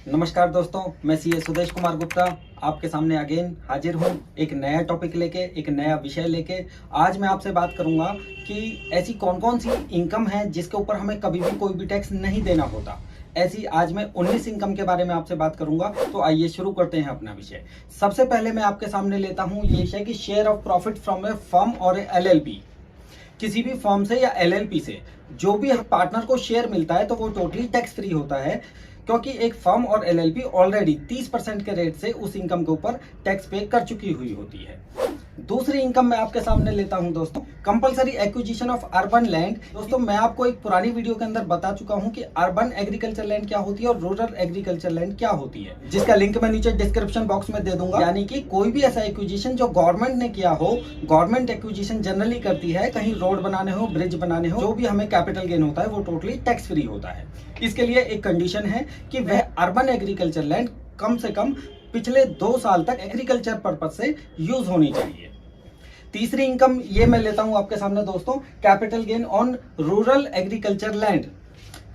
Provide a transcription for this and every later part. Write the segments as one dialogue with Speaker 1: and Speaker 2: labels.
Speaker 1: नमस्कार दोस्तों, मैं सीए सुदेश कुमार गुप्ता आपके सामने अगेन हाजिर हूँ एक नया टॉपिक लेके, एक नया विषय लेके। आज मैं आपसे बात करूंगा कि ऐसी कौन कौन सी इनकम है जिसके ऊपर हमें कभी भी कोई भी टैक्स नहीं देना होता। ऐसी आज मैं 19 इनकम के बारे में आपसे बात करूंगा। तो आइए शुरू करते हैं अपना विषय। सबसे पहले मैं आपके सामने लेता हूँ ये विषय कि share of profit from A firm और ए एलएलपी। किसी भी फर्म से या एलएलपी से जो भी पार्टनर को शेयर मिलता है तो वो टोटली टैक्स फ्री होता है, क्योंकि एक फर्म और एलएलपी ऑलरेडी 30% के रेट से उस इनकम के ऊपर टैक्स पे कर चुकी हुई होती है। दूसरी इनकम मैं आपके सामने लेता हूं दोस्तों, compulsory acquisition of urban land. दोस्तों मैं आपको एक पुरानी वीडियो के अंदर बता चुका हूं कि अर्बन एग्रीकल्चर लैंड क्या होती है और रूरल एग्रीकल्चर लैंड क्या होती है, जिसका लिंक मैं नीचे डिस्क्रिप्शन बॉक्स में दे दूंगा। यानी कि कोई भी ऐसा एक्विजिशन जो गवर्नमेंट ने किया हो, गवर्नमेंट एक्विजिशन जनरली करती है, कहीं रोड बनाने हो, ब्रिज बनाने हो, जो भी हमें कैपिटल गेन होता है वो टोटली टैक्स फ्री होता है। इसके लिए एक कंडीशन है कि वह अर्बन एग्रीकल्चर लैंड कम से कम पिछले 2 साल तक एग्रीकल्चर पर्पज से यूज होनी चाहिए। तीसरी इनकम ये मैं लेता हूं आपके सामने दोस्तों, capital gain on rural agriculture land.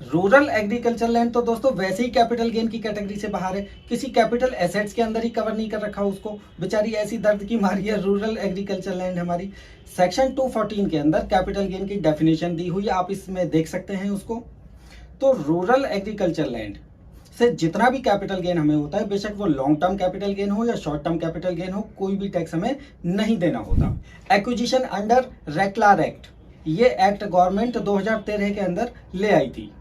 Speaker 1: Rural agriculture land तो दोस्तों वैसे ही कैपिटल गेन की कैटेगरी से बाहर है, किसी कैपिटल एसेट्स के अंदर ही कवर नहीं कर रखा उसको। बेचारी ऐसी दर्द की मारी है रूरल एग्रीकल्चर लैंड हमारी। सेक्शन 214 के अंदर कैपिटल गेन की डेफिनेशन दी हुई है, आप इसमें देख सकते हैं उसको। तो रूरल एग्रीकल्चर लैंड से जितना भी कैपिटल गेन हमें होता है, बेशक वो लॉन्ग टर्म कैपिटल गेन हो या शॉर्ट टर्म कैपिटल गेन हो, कोई भी टैक्स हमें नहीं देना होता। एक्विजिशन अंडर रेक्लार एक्ट, ये एक्ट गवर्नमेंट 2013 के अंदर ले आई थी।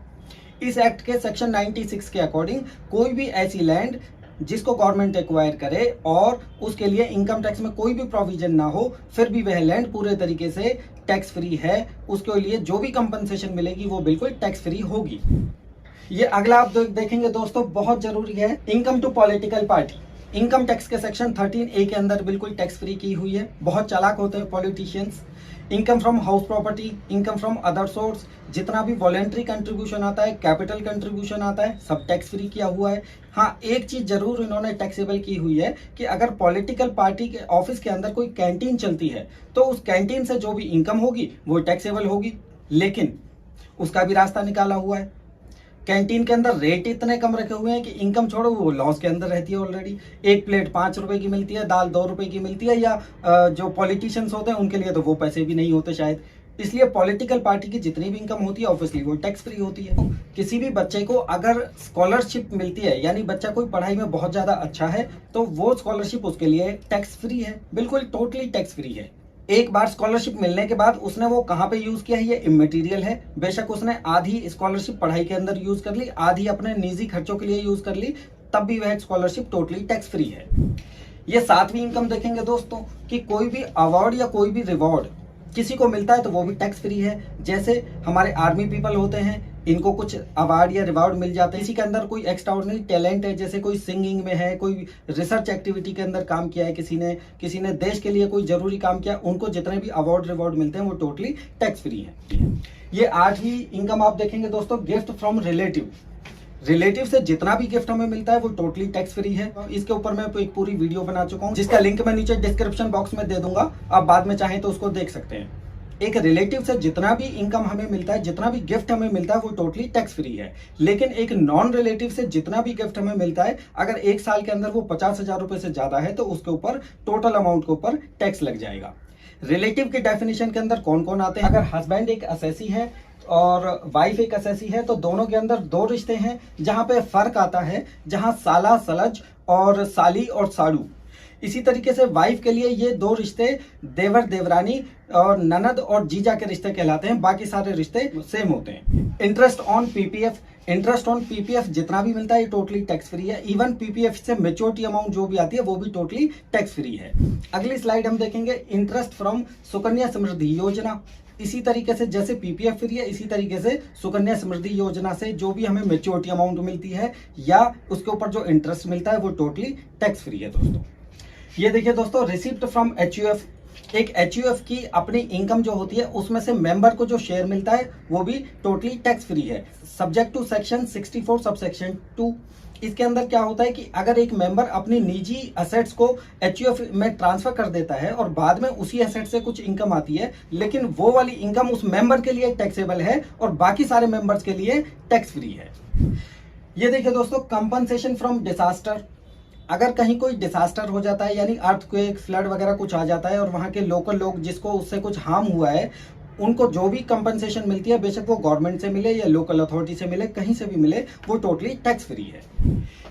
Speaker 1: इस एक्ट के सेक्शन 96 के अकॉर्डिंग कोई भी ऐसी लैंड जिसको गवर्नमेंट एक्वायर करे और उसके लिए इनकम टैक्स में कोई भी प्रोविजन ना हो, फिर भी वह लैंड पूरे तरीके से टैक्स फ्री है, उसके लिए जो भी कंपनसेशन मिलेगी वो बिल्कुल टैक्स फ्री होगी। ये अगला आप देखेंगे दोस्तों, बहुत जरूरी है, income to political party. Income tax के सेक्शन 13A के अंदर बिल्कुल टैक्स फ्री की हुई है। बहुत चालाक होते हैं politicians. Income from house property, income from other source, जितना भी वॉलेंट्री कंट्रीब्यूशन आता है, कैपिटल कंट्रीब्यूशन आता है, सब टैक्स फ्री किया हुआ है। हाँ, एक चीज जरूर इन्होंने टैक्सेबल की हुई है कि अगर पॉलिटिकल पार्टी के ऑफिस के अंदर कोई कैंटीन चलती है तो उस कैंटीन से जो भी इनकम होगी वो टैक्सेबल होगी, लेकिन उसका भी रास्ता निकाला हुआ है। कैंटीन के अंदर रेट इतने कम रखे हुए हैं कि इनकम छोड़ो वो लॉस के अंदर रहती है ऑलरेडी। एक प्लेट 5 रुपए की मिलती है, दाल 2 रुपए की मिलती है, या जो पॉलिटिशियंस होते हैं उनके लिए तो वो पैसे भी नहीं होते शायद। इसलिए पॉलिटिकल पार्टी की जितनी भी इनकम होती है ऑब्वियसली वो टैक्स फ्री होती है। किसी भी बच्चे को अगर स्कॉलरशिप मिलती है, यानी बच्चा कोई पढ़ाई में बहुत ज्यादा अच्छा है, तो वो स्कॉलरशिप उसके लिए टैक्स फ्री है, बिल्कुल टोटली टैक्स फ्री है। एक बार स्कॉलरशिप मिलने के बाद उसने वो कहाँ पे यूज किया है ये इमेटीरियल है। बेशक उसने आधी स्कॉलरशिप पढ़ाई के अंदर यूज कर ली, आधी अपने निजी खर्चों के लिए यूज कर ली, तब भी वह स्कॉलरशिप टोटली टैक्स फ्री है। ये 7वीं इनकम देखेंगे दोस्तों कि कोई भी अवार्ड या कोई भी रिवॉर्ड किसी को मिलता है तो वो भी टैक्स फ्री है। जैसे हमारे आर्मी पीपल होते हैं, इनको कुछ अवार्ड या रिवॉर्ड मिल जाते हैं। किसी के अंदर कोई एक्स्ट्राऑर्डिनरी टैलेंट है, जैसे कोई सिंगिंग में है, कोई रिसर्च एक्टिविटी के अंदर काम किया है, किसी ने देश के लिए कोई जरूरी काम किया, उनको जितने भी अवार्ड रिवॉर्ड मिलते हैं वो टोटली टैक्स फ्री है। ये 8वीं इनकम आप देखेंगे दोस्तों, गिफ्ट फ्रॉम रिलेटिव। रिलेटिव से जितना भी गिफ्ट हमें मिलता है वो टोटली टैक्स फ्री है। इसके ऊपर मैं एक पूरी वीडियो बना चुका हूँ, जिसका लिंक मैं नीचे डिस्क्रिप्शन बॉक्स में दे दूंगा, आप बाद में चाहें तो उसको देख सकते हैं। एक रिलेटिव से जितना भी इनकम हमें मिलता है, जितना भी गिफ्ट हमें मिलता है वो टोटली टैक्स फ्री है। लेकिन एक नॉन रिलेटिव से जितना भी गिफ्ट हमें मिलता है, अगर 1 साल के अंदर वो 50,000 रुपए से ज्यादा है तो उसके ऊपर टोटल अमाउंट के ऊपर टैक्स लग जाएगा। रिलेटिव की डेफिनेशन के अंदर कौन कौन आते हैं? अगर हस्बैंड एक असेसी है और वाइफ एक असेसी है तो दोनों के अंदर 2 रिश्ते हैं जहां पे फर्क आता है, जहां साला सलज और साली और साड़ू। इसी तरीके से वाइफ के लिए ये 2 रिश्ते देवर देवरानी और ननद और जीजा के रिश्ते कहलाते हैं, बाकी सारे रिश्ते सेम होते हैं। Interest on PPF, interest on PPF जितना भी मिलता है ये टोटली टैक्स फ्री है। इवन पीपीएफ से मेच्योरिटी अमाउंट जो भी आती है वो भी टोटली टैक्स फ्री है। अगली स्लाइड हम देखेंगे, इंटरेस्ट फ्रॉम सुकन्या समृद्धि योजना। इसी तरीके से जैसे पीपीएफ फ्री है, इसी तरीके से सुकन्या समृद्धि योजना से जो भी हमें मेच्योरिटी अमाउंट मिलती है या उसके ऊपर जो इंटरेस्ट मिलता है वो टोटली टैक्स फ्री है दोस्तों। ये देखिए दोस्तों, रिसिप्ट फ्रॉम एचयूएफ। एक एचयूएफ की अपनी इनकम जो होती है उसमें से मेंबर को जो शेयर मिलता है वो भी टोटली टैक्स फ्री है, सब्जेक्ट टू सेक्शन 64 सबसेक्शन 2। इसके अंदर क्या होता है कि अगर एक मेंबर अपनी निजी एसेट्स को एचयूएफ में ट्रांसफर कर देता है और बाद में उसी एसेट से कुछ इनकम आती है, लेकिन वो वाली इनकम उस मेंबर के लिए टैक्सेबल है और बाकी सारे मेंबर्स के लिए टैक्स फ्री है। ये देखिए दोस्तों, कंपनसेशन फ्रॉम डिसास्टर। अगर कहीं कोई डिसास्टर हो जाता है, यानी अर्थक्वेक, फ्लड वगैरह कुछ आ जाता है और वहाँ के लोकल लोग जिसको उससे कुछ हार्म हुआ है, उनको जो भी कंपनसेशन मिलती है, बेशक वो गवर्नमेंट से मिले या लोकल अथॉरिटी से मिले, कहीं से भी मिले, वो टोटली टैक्स फ्री है।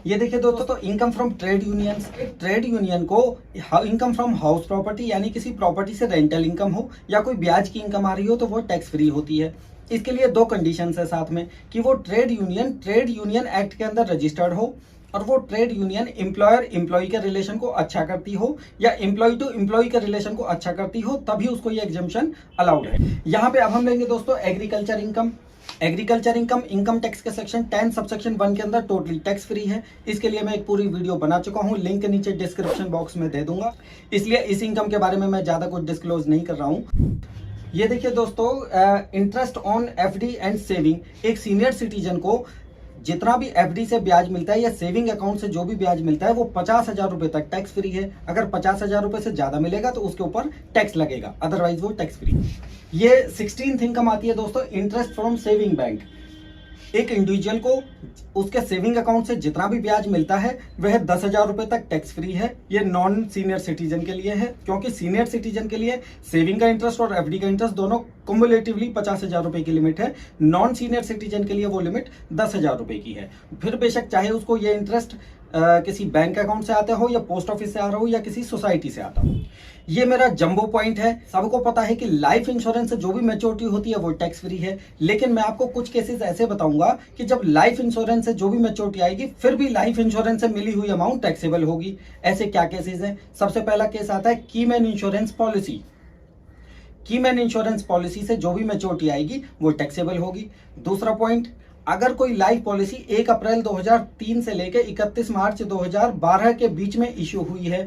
Speaker 1: ये देखिए दोस्तों, income from trade unions. Trade union को इनकम फ्रॉम हाउस प्रॉपर्टी, यानी किसी प्रॉपर्टी से रेंटल इनकम हो या कोई ब्याज की इनकम आ रही हो, तो वो टैक्स फ्री होती है। इसके लिए दो कंडीशंस है साथ में, कि वो ट्रेड यूनियन एक्ट के अंदर रजिस्टर्ड हो, और वो ट्रेड यूनियन एम्प्लॉयर एम्प्लॉय के रिलेशन को अच्छा करती हो या एम्प्लॉय टू एम्प्लॉय के रिलेशन को अच्छा करती हो, तभी उसको ये एग्जम्पशन अलाउड है। यहाँ पे अब हम लेंगे दोस्तों agriculture income. Agriculture income income tax के सेक्शन 10 सबसेक्शन 1 के अंदर टोटली टैक्स फ्री है। इसके लिए मैं एक पूरी वीडियो बना चुका हूँ, लिंक नीचे डिस्क्रिप्शन बॉक्स में दे दूंगा, इसलिए इस इनकम के बारे में मैं ज्यादा कुछ डिस्क्लोज नहीं कर रहा हूँ। ये देखिए दोस्तों, interest on FD and saving. एक सीनियर सिटीजन को जितना भी एफडी से ब्याज मिलता है या सेविंग अकाउंट से जो भी ब्याज मिलता है, वो 50,000 रुपए तक टैक्स फ्री है। अगर 50,000 रुपए से ज्यादा मिलेगा तो उसके ऊपर टैक्स लगेगा, अदरवाइज वो टैक्स फ्री। ये 16th इनकम आती है दोस्तों, इंटरेस्ट फ्रॉम सेविंग बैंक। एक इंडिविजुअल को उसके सेविंग अकाउंट से जितना भी ब्याज मिलता है वह 10,000 रुपए तक टैक्स फ्री है। ये नॉन सीनियर सिटीजन के लिए है, क्योंकि सीनियर सिटीजन के लिए सेविंग का इंटरेस्ट और एफडी का इंटरेस्ट दोनों कुमुलेटिवली 50,000 रुपए की लिमिट है। नॉन सीनियर सिटीजन के लिए वो लिमिट 10,000 रुपए की है। फिर बेशक चाहे उसको ये इंटरेस्ट किसी बैंक अकाउंट से आता हो या पोस्ट ऑफिस से आ रहा हो या किसी सोसाइटी से आता हो। ये मेरा जंबो पॉइंट है। सबको पता है कि लाइफ इंश्योरेंस से जो भी मैच्योरिटी होती है वो टैक्स फ्री है, लेकिन मैं आपको कुछ केसेस ऐसे बताऊंगा कि जब लाइफ इंश्योरेंस से जो भी मैच्योरिटी आएगी फिर भी लाइफ इंश्योरेंस से मिली हुई अमाउंट टैक्सेबल होगी। ऐसे क्या केसेस हैं? सबसे पहला केस आता है keyman insurance policy. Keyman insurance policy से जो भी मैच्योरिटी आएगी वो टैक्सेबल होगी। दूसरा पॉइंट, अगर कोई लाइफ पॉलिसी 1 अप्रैल 2003 से लेकर 31 मार्च 2012 के बीच में इश्यू हुई है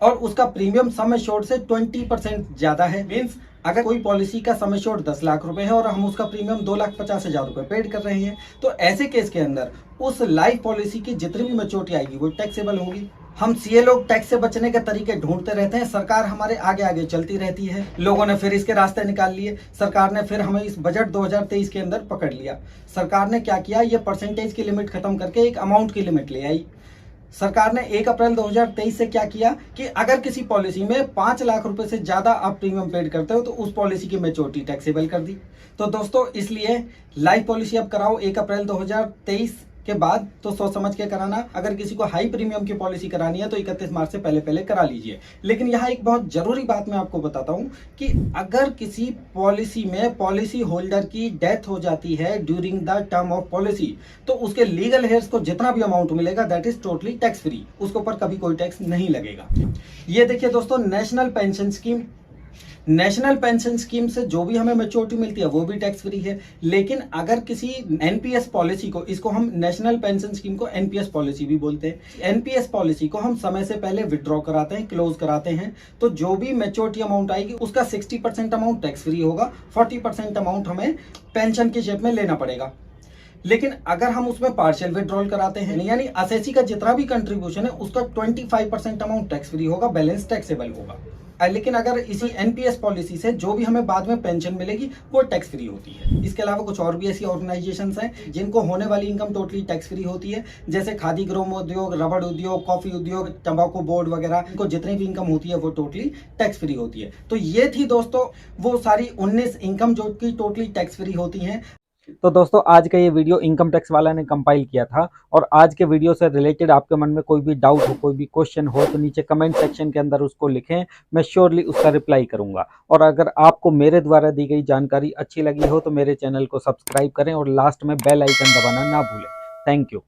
Speaker 1: और उसका प्रीमियम सम एश्योर्ड से 20% ज्यादा है, मींस अगर कोई पॉलिसी का सम एश्योर्ड 10 लाख रुपए है और हम उसका प्रीमियम 2,50,000 रुपए पेड कर रहे हैं, तो ऐसे केस के अंदर उस लाइफ पॉलिसी की जितनी भी मैच्योरिटी आएगी वो टैक्सेबल होगी। हम सीए लोग टैक्स से बचने के तरीके ढूंढते रहते हैं, सरकार हमारे आगे आगे चलती रहती है। लोगों ने फिर इसके रास्ते निकाल लिए, सरकार ने फिर हमें इस बजट 2023 के अंदर पकड़ लिया। सरकार ने क्या किया, ये परसेंटेज की लिमिट खत्म करके एक अमाउंट की लिमिट ले आई। सरकार ने 1 अप्रैल 2023 से क्या किया कि अगर किसी पॉलिसी में 5 लाख रुपए से ज्यादा आप प्रीमियम पेड करते हो तो उस पॉलिसी की मैच्योरिटी टैक्सेबल कर दी। तो दोस्तों इसलिए लाइफ पॉलिसी अब कराओ 1 अप्रैल 2023 के बाद तो सोच समझ के कराना। अगर किसी को हाई प्रीमियम की पॉलिसी करानी है तो 31 मार्च से पहले पहले करा लीजिए। लेकिन यहाँ एक बहुत जरूरी बात मैं आपको बताता हूँ कि अगर किसी पॉलिसी में पॉलिसी होल्डर की डेथ हो जाती है during the term of policy, तो उसके लीगल हेयर्स को जितना भी अमाउंट मिलेगा that is totally tax free, उसके ऊपर कभी कोई टैक्स नहीं लगेगा। ये देखिए दोस्तों, national pension scheme. National pension scheme से जो भी हमें मैच्योरिटी मिलती है वो भी टैक्स फ्री है, लेकिन अगर किसी एनपीएस पॉलिसी को, इसको हम नेशनल पेंशन स्कीम को एनपीएस पॉलिसी भी बोलते हैं, एनपीएस पॉलिसी को हम समय से पहले विड्रॉ कराते हैं, क्लोज कराते हैं, तो जो भी मैच्योरिटी अमाउंट आएगी उसका 60% अमाउंट टैक्स फ्री होगा, 40% अमाउंट हमें पेंशन की शेप में लेना पड़ेगा। लेकिन अगर हम उसमें पार्शियल विड्रॉल कराते हैं, यानी असेसी का जितना भी कंट्रीब्यूशन है उसका 25% अमाउंट टैक्स फ्री होगा, बैलेंस टैक्सेबल होगा। लेकिन अगर इसी एनपीएस पॉलिसी से जो भी हमें बाद में पेंशन मिलेगी वो टैक्स फ्री होती है। इसके अलावा कुछ और भी ऐसी ऑर्गेनाइजेशंस हैं जिनको होने वाली इनकम टोटली टैक्स फ्री होती है, जैसे खादी ग्रोम उद्योग, रबड़ उद्योग, कॉफी उद्योग, तंबाकू बोर्ड वगैरह, इनको जितनी भी इनकम होती है वो टोटली टैक्स फ्री होती है। तो ये थी दोस्तों वो सारी 19 इनकम जो कि टोटली टैक्स फ्री होती हैं। तो दोस्तों आज का ये वीडियो इनकम टैक्स वाला ने कंपाइल किया था, और आज के वीडियो से रिलेटेड आपके मन में कोई भी डाउट हो, कोई भी क्वेश्चन हो, तो नीचे कमेंट सेक्शन के अंदर उसको लिखें, मैं श्योरली उसका रिप्लाई करूंगा। और अगर आपको मेरे द्वारा दी गई जानकारी अच्छी लगी हो तो मेरे चैनल को सब्सक्राइब करें और लास्ट में बेल आइकन दबाना ना भूलें। Thank you.